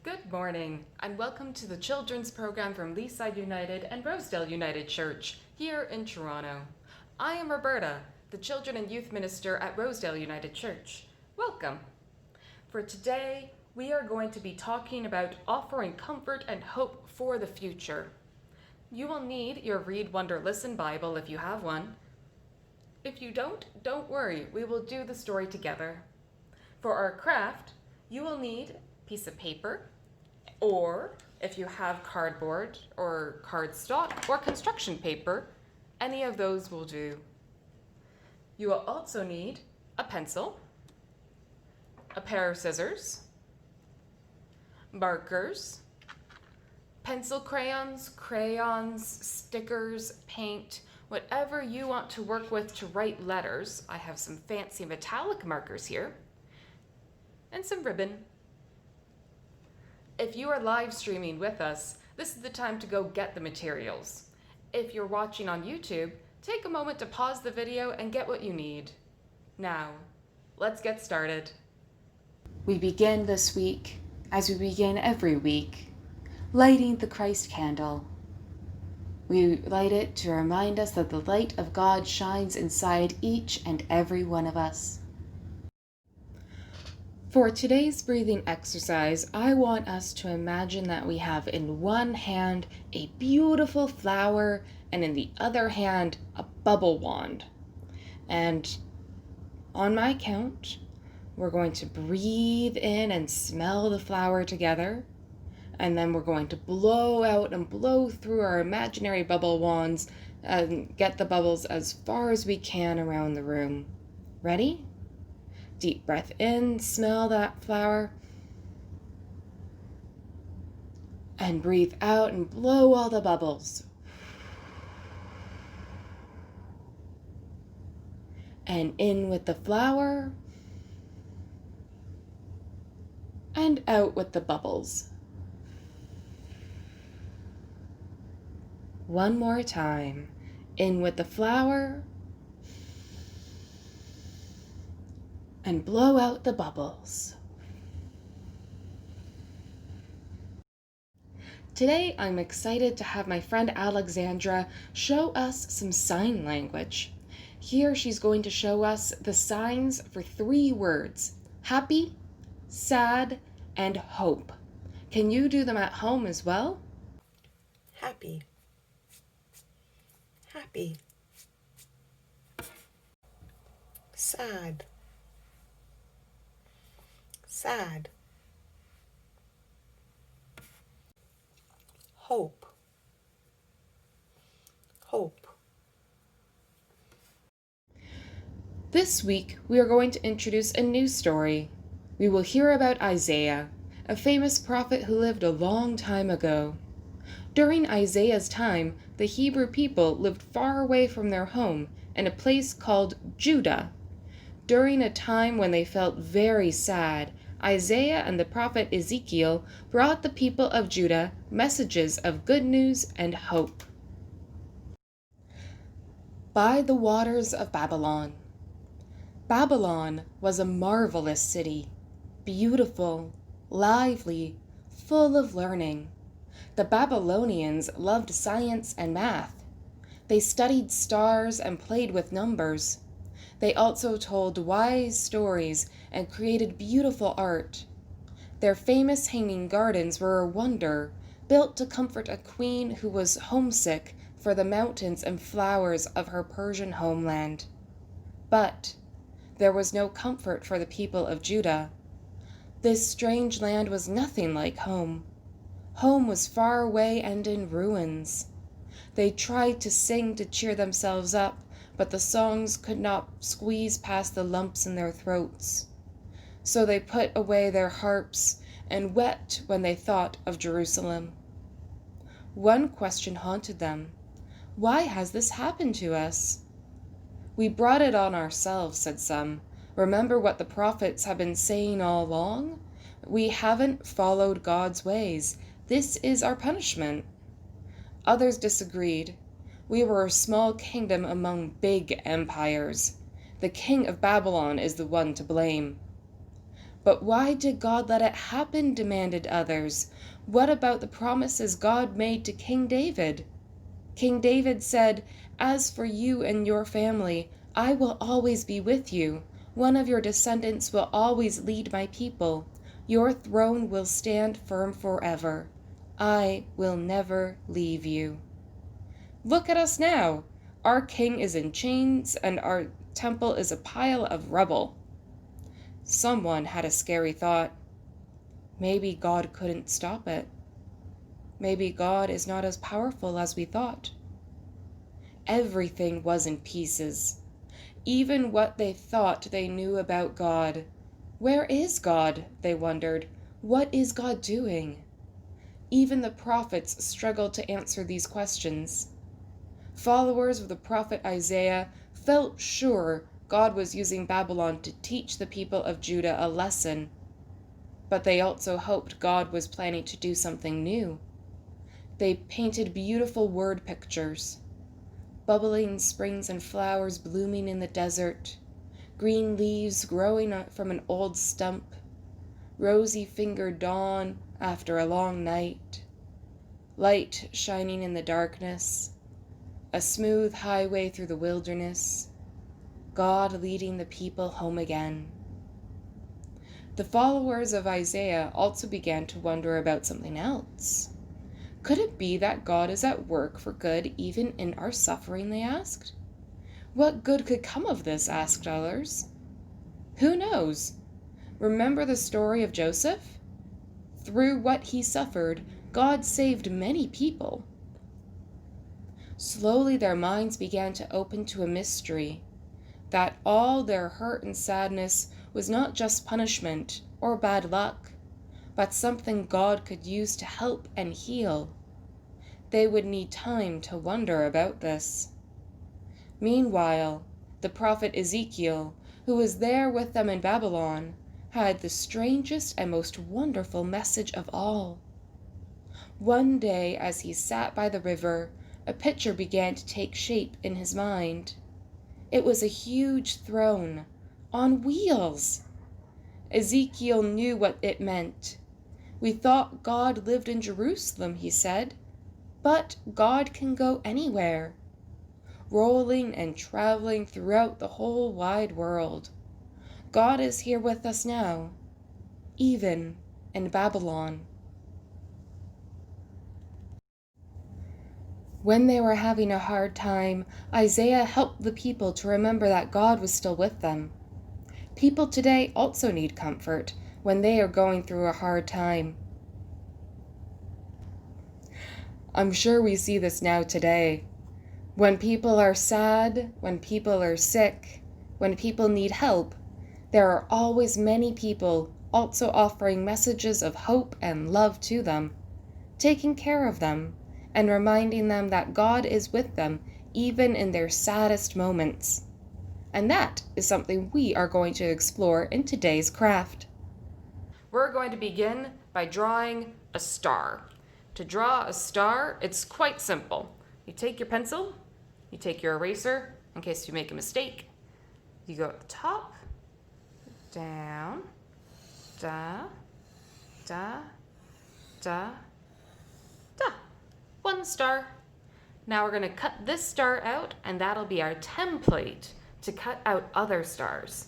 Good morning, and welcome to the children's program from Leaside United and Rosedale United Church here in Toronto. I am Roberta, the Children and Youth Minister at Rosedale United Church. Welcome. For today, we are going to be talking about offering comfort and hope for the future. You will need your Read, Wonder, Listen Bible if you have one. If you don't worry, we will do the story together. For our craft, you will need a piece of paper, or if you have cardboard or cardstock or construction paper, any of those will do. You will also need a pencil, a pair of scissors, markers, pencil crayons, stickers, paint, whatever you want to work with to write letters. I have some fancy metallic markers here, and some ribbon. If you are live streaming with us, this is the time to go get the materials. If you're watching on YouTube, take a moment to pause the video and get what you need. Now, let's get started. We begin this week, as we begin every week, lighting the Christ candle. We light it to remind us that the light of God shines inside each and every one of us. For today's breathing exercise, I want us to imagine that we have in one hand a beautiful flower and in the other hand a bubble wand. And on my count, we're going to breathe in and smell the flower together. And then we're going to blow out and blow through our imaginary bubble wands and get the bubbles as far as we can around the room. Ready? Deep breath in, smell that flower. And breathe out and blow all the bubbles. And in with the flower. And out with the bubbles. One more time. In with the flower. And blow out the bubbles. Today, I'm excited to have my friend Alexandra show us some sign language. Here, she's going to show us the signs for 3 words: happy, sad, and hope. Can you do them at home as well? Happy, happy, sad, sad, hope, hope. This week, we are going to introduce a new story. We will hear about Isaiah, a famous prophet who lived a long time ago. During Isaiah's time, the Hebrew people lived far away from their home in a place called Judah. During a time when they felt very sad, Isaiah and the prophet Ezekiel brought the people of Judah messages of good news and hope. By the waters of Babylon. Babylon was a marvelous city, beautiful, lively, full of learning. The Babylonians loved science and math. They studied stars and played with numbers. They also told wise stories and created beautiful art. Their famous hanging gardens were a wonder, built to comfort a queen who was homesick for the mountains and flowers of her Persian homeland. But there was no comfort for the people of Judah. This strange land was nothing like home. Home was far away and in ruins. They tried to sing to cheer themselves up, but the songs could not squeeze past the lumps in their throats. So they put away their harps and wept when they thought of Jerusalem. One question haunted them: why has this happened to us? We brought it on ourselves, said some. Remember what the prophets have been saying all along? We haven't followed God's ways. This is our punishment. Others disagreed. We were a small kingdom among big empires. The king of Babylon is the one to blame. But why did God let it happen? Demanded others. What about the promises God made to King David? King David said, "As for you and your family, I will always be with you. One of your descendants will always lead my people. Your throne will stand firm forever. I will never leave you." Look at us now. Our king is in chains and our temple is a pile of rubble. Someone had a scary thought. Maybe God couldn't stop it. Maybe God is not as powerful as we thought. Everything was in pieces. Even what they thought they knew about God. Where is God? They wondered. What is God doing? Even the prophets struggled to answer these questions. Followers of the prophet Isaiah felt sure God was using Babylon to teach the people of Judah a lesson, but they also hoped God was planning to do something new. They painted beautiful word pictures. Bubbling springs and flowers blooming in the desert, green leaves growing from an old stump, rosy-fingered dawn after a long night, light shining in the darkness, a smooth highway through the wilderness, God leading the people home again. The followers of Isaiah also began to wonder about something else. Could it be that God is at work for good even in our suffering, they asked? What good could come of this, asked others. Who knows? Remember the story of Joseph? Through what he suffered, God saved many people. Slowly their minds began to open to a mystery, that all their hurt and sadness was not just punishment or bad luck, but something God could use to help and heal. They would need time to wonder about this. Meanwhile, the prophet Ezekiel, who was there with them in Babylon, had the strangest and most wonderful message of all. One day, as he sat by the river, a picture began to take shape in his mind. It was a huge throne on wheels. Ezekiel knew what it meant. "We thought God lived in Jerusalem," he said, "but God can go anywhere, rolling and traveling throughout the whole wide world. God is here with us now, even in Babylon." When they were having a hard time, Isaiah helped the people to remember that God was still with them. People today also need comfort when they are going through a hard time. I'm sure we see this now today. When people are sad, when people are sick, when people need help, there are always many people also offering messages of hope and love to them, taking care of them, and reminding them that God is with them even in their saddest moments. And that is something we are going to explore in today's craft. We're going to begin by drawing a star. To draw a star, it's quite simple. You take your pencil, you take your eraser, in case you make a mistake. You go at the top, down, da, da, da, da. One star. Now we're going to cut this star out, and that'll be our template to cut out other stars.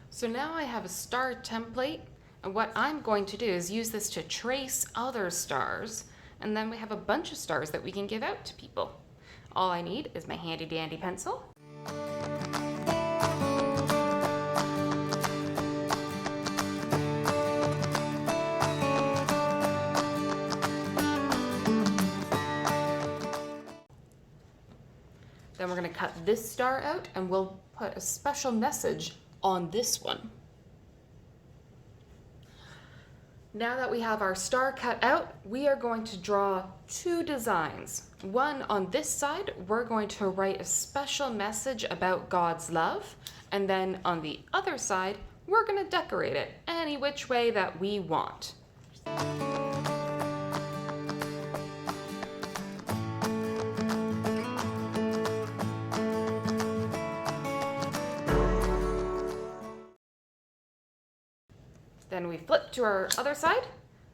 So now I have a star template, and what I'm going to do is use this to trace other stars, and then we have a bunch of stars that we can give out to people. All I need is my handy dandy pencil. Then we're going to cut this star out, and we'll put a special message on this one. Now that we have our star cut out, we are going to draw two designs. One on this side, we're going to write a special message about God's love, and then on the other side, we're going to decorate it any which way that we want. Then we flip to our other side,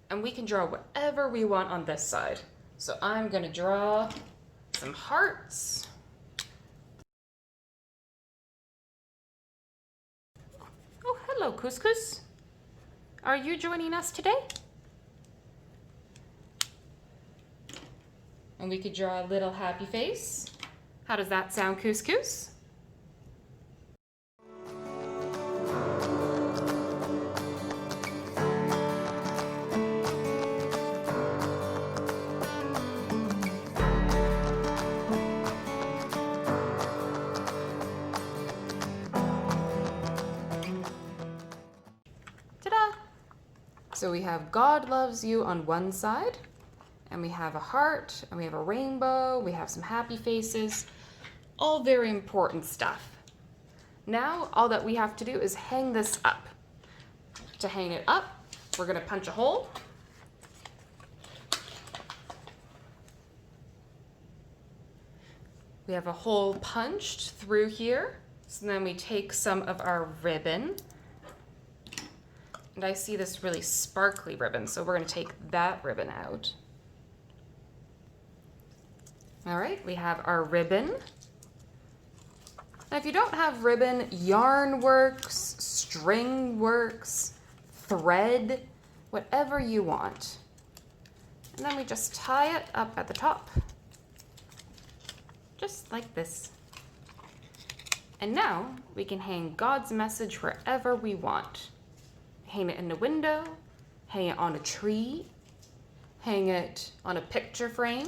and we can draw whatever we want on this side. So I'm going to draw some hearts. Oh, hello, Couscous. Are you joining us today? And we could draw a little happy face. How does that sound, Couscous? Ta-da! So we have God loves you on one side, and we have a heart, and we have a rainbow, we have some happy faces, all very important stuff. Now, all that we have to do is hang this up. To hang it up, we're gonna punch a hole. We have a hole punched through here. So then we take some of our ribbon. And I see this really sparkly ribbon, so we're gonna take that ribbon out. All right, we have our ribbon. Now, if you don't have ribbon, yarn works, string works, thread, whatever you want. And then we just tie it up at the top, just like this. And now we can hang God's message wherever we want. Hang it in the window, hang it on a tree, hang it on a picture frame.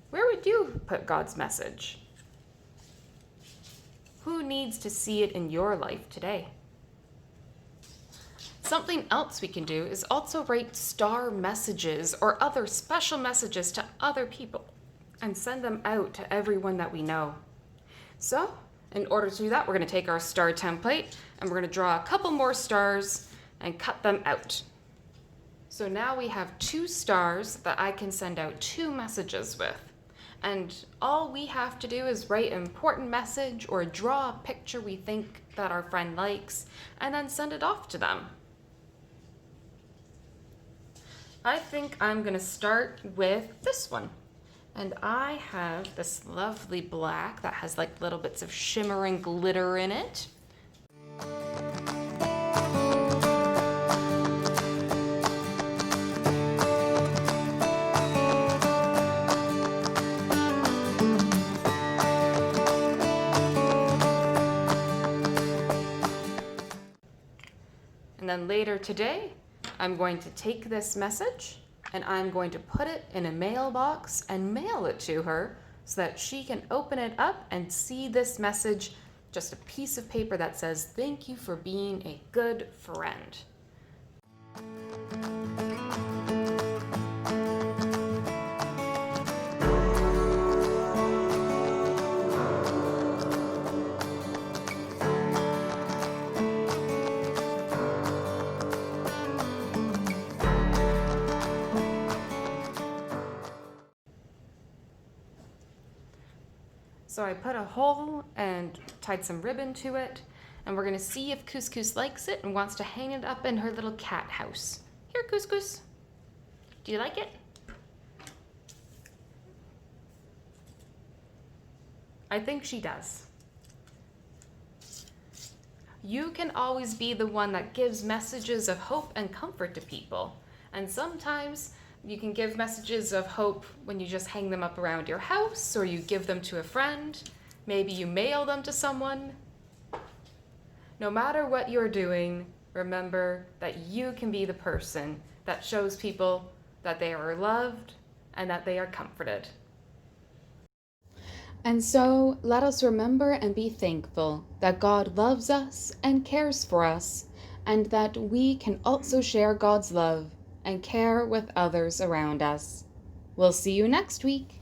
Where would you put God's message? Who needs to see it in your life today? Something else we can do is also write star messages or other special messages to other people and send them out to everyone that we know. So, in order to do that, we're going to take our star template and we're going to draw a couple more stars and cut them out. So now we have 2 stars that I can send out 2 messages with. And all we have to do is write an important message or draw a picture we think that our friend likes and then send it off to them. I think I'm going to start with this one. And I have this lovely black that has like little bits of shimmering glitter in it. And then later today, I'm going to take this message and I'm going to put it in a mailbox and mail it to her so that she can open it up and see this message, just a piece of paper that says, "Thank you for being a good friend." So I put a hole and tied some ribbon to it, and we're gonna see if Couscous likes it and wants to hang it up in her little cat house. Here, Couscous, do you like it? I think she does. You can always be the one that gives messages of hope and comfort to people. And sometimes you can give messages of hope when you just hang them up around your house, or you give them to a friend. Maybe you mail them to someone. No matter what you're doing, remember that you can be the person that shows people that they are loved and that they are comforted. And so let us remember and be thankful that God loves us and cares for us, and that we can also share God's love and care with others around us. We'll see you next week.